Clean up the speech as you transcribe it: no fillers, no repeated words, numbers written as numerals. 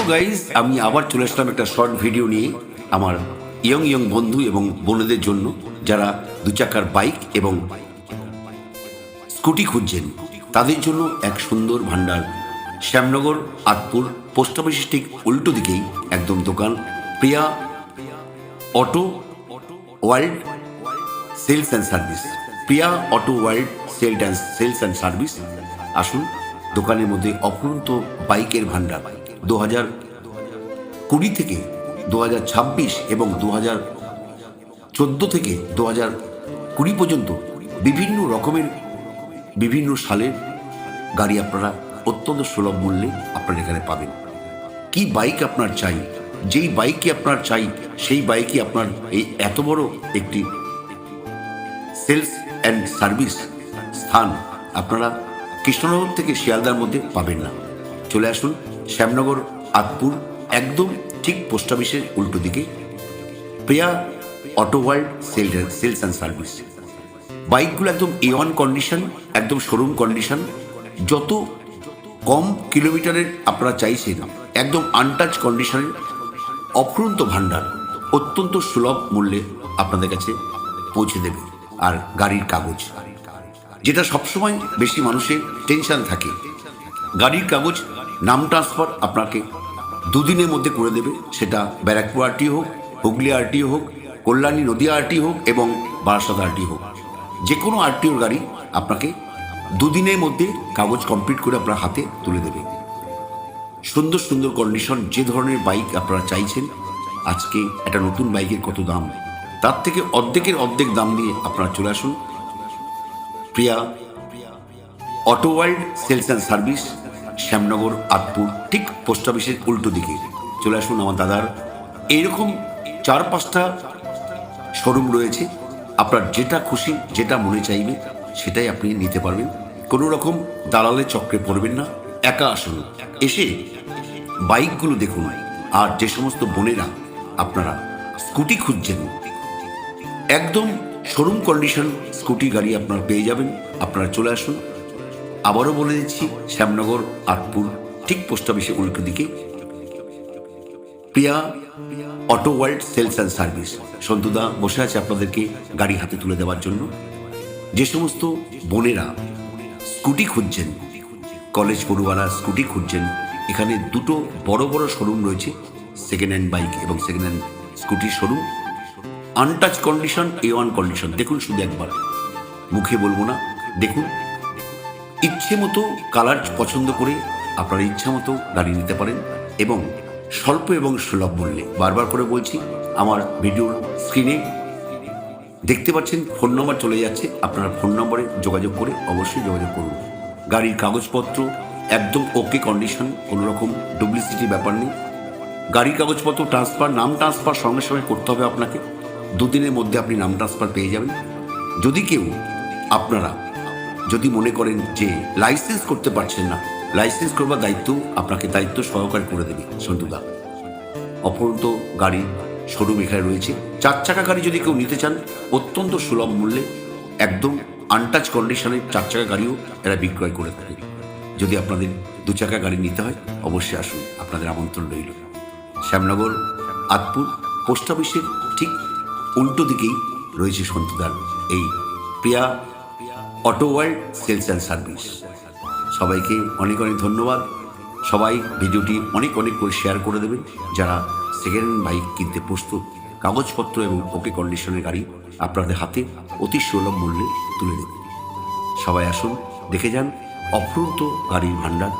Guys, আমি আবার চলে আসলাম একটা শর্ট ভিডিও নিয়ে আমার ইয়ং বন্ধু এবং বোনেদের জন্য, যারা দু চাকার বাইক এবং স্কুটি খুঁজছেন তাদের জন্য এক সুন্দর ভান্ডার। শ্যামনগর আতপুর পোস্ট অফিসের ঠিক উল্টো দিকেই একদম দোকান, Priya auto world sales and service. Priya auto world sales and service. আসুন, দোকানের মধ্যে অফুরন্ত বাইকের ভান্ডার। 2020 থেকে 2026 এবং 2014 থেকে 2020 পর্যন্ত বিভিন্ন রকমের বিভিন্ন সালের গাড়ি আপনারা অত্যন্ত সুলভ মূল্যে আপনারা এখানে পাবেন। কি বাইক আপনার চাই, যেই বাইকই আপনার চাই সেই বাইকই আপনার এই এত বড় একটি সেলস অ্যান্ড সার্ভিস স্থান আপনারা কৃষ্ণনগর থেকে শিয়ালদার মধ্যে পাবেন না। চলে আসুন শ্যামনগর আতপুর, একদম ঠিক পোস্ট অফিসের উল্টো দিকে Priya auto world sales and service. বাইকগুলো একদম A1 কন্ডিশন, একদম শোরুম কন্ডিশন। যত কম কিলোমিটারের আপনারা চাইছেন একদম আনটাচ কন্ডিশনের অফুরন্ত ভান্ডার অত্যন্ত সুলভ মূল্যে আপনাদের কাছে পৌঁছে দেবে। আর গাড়ির কাগজ, যেটা সবসময় বেশি মানুষের টেনশন থাকে, গাড়ির কাগজ নাম ট্রান্সফার আপনাকে দুদিনের মধ্যে করে দেবে। সেটা ব্যারাকপুর আরটিও হোক, হুগলি আরটিও হোক, কল্যাণী নদিয়া আরটিও হোক এবং বারাসাত আরটিও হোক, যে কোনো আরটিওর গাড়ি আপনাকে দুদিনের মধ্যে কাগজ কমপ্লিট করে আপনার হাতে তুলে দেবে। সুন্দর সুন্দর কন্ডিশন, যে ধরনের বাইক আপনারা চাইছেন। আজকে একটা নতুন বাইকের কত দাম, তার থেকে অর্ধেক দাম দিয়ে আপনারা চলে আসুন Priya auto world sales and service, Shyamnagar Athpur ঠিক পোস্ট অফিসের উল্টো দিকে। চলে আসুন, আমার দাদার এইরকম 4-5টা শোরুম রয়েছে। আপনার যেটা খুশি, যেটা মনে চাইবে সেটাই আপনি নিতে পারবেন। কোনো রকম দালালের চক্রে পড়বেন না। একা আসুন, এসে বাইকগুলো দেখুন। আর যে সমস্ত বোনেরা আপনারা স্কুটি খুঁজছেন, একদম শোরুম কন্ডিশন স্কুটি গাড়ি আপনারা পেয়ে যাবেন। আপনারা চলে আসুন। আবারও বলে দিচ্ছি, শ্যামনগর আতপুর ঠিক পোস্ট অফিসের উল্টো দিকে Priya auto world sales and service. সন্তুদা বসে আছে আপনাদেরকে গাড়ি হাতে তুলে দেওয়ার জন্য। যে সমস্ত বোনেরা স্কুটি খুঁজছেন, কলেজ পড়ুয়ারা স্কুটি খুঁজছেন, এখানে দুটো বড় শোরুম রয়েছে, সেকেন্ড হ্যান্ড বাইক এবং সেকেন্ড হ্যান্ড স্কুটির showroom. Untouch condition, A1 condition. দেখুন, শুধু একবার, মুখে বলবো না, দেখুন। ইচ্ছে মতো কালার পছন্দ করে আপনারা ইচ্ছা মতো গাড়ি নিতে পারেন এবং স্বল্প এবং সুলভ মূল্যে। বারবার করে বলছি, আমার ভিডিওর স্ক্রিনে দেখতে পাচ্ছেন ফোন নম্বর চলে যাচ্ছে। আপনারা ফোন নম্বরে যোগাযোগ করে অবশ্যই যোগাযোগ করুন। গাড়ির কাগজপত্র একদম ওকে কন্ডিশন, কোনো রকম ডুপ্লিসিটি ব্যাপার নেই। গাড়ির কাগজপত্র ট্রান্সফার, নাম ট্রান্সফার সঙ্গে করতে হবে আপনাকে। দুদিনের মধ্যে আপনি নাম ট্রান্সফার পেয়ে যাবেন। যদি কেউ আপনারা যদি মনে করেন যে লাইসেন্স করতে পারছেন না, লাইসেন্স করবার দায়িত্ব সহকারে করে দেবে সন্তুদা। অপরন্ত গাড়ি শোরুম এখানে রয়েছে। 4 চাকা গাড়ি যদি কেউ নিতে চান, অত্যন্ত সুলভ মূল্যে একদম আনটাচ কন্ডিশনের 4 চাকা গাড়িও এরা বিক্রয় করে থাকে। যদি আপনাদের 2 চাকা গাড়ি নিতে হয়, অবশ্যই আসুন, আপনাদের আমন্ত্রণ রইল। শ্যামনগর আতপুর পোস্ট অফিসের ঠিক উল্টো দিকেই রয়েছে সন্তুদার এই Priya auto world sales and service. সবাইকে অনেক ধন্যবাদ। সবাই ভিডিওটি অনেক করে শেয়ার করে দেবেন। যারা সেকেন্ড হ্যান্ড বাইক কিনতে প্রস্তুত, কাগজপত্র এবং ওকে কন্ডিশনের গাড়ি আপনাদের হাতে অতি সুলভ মূল্যে তুলে দেবেন। সবাই আসুন, দেখে যান অফুরন্ত গাড়ির ভান্ডার।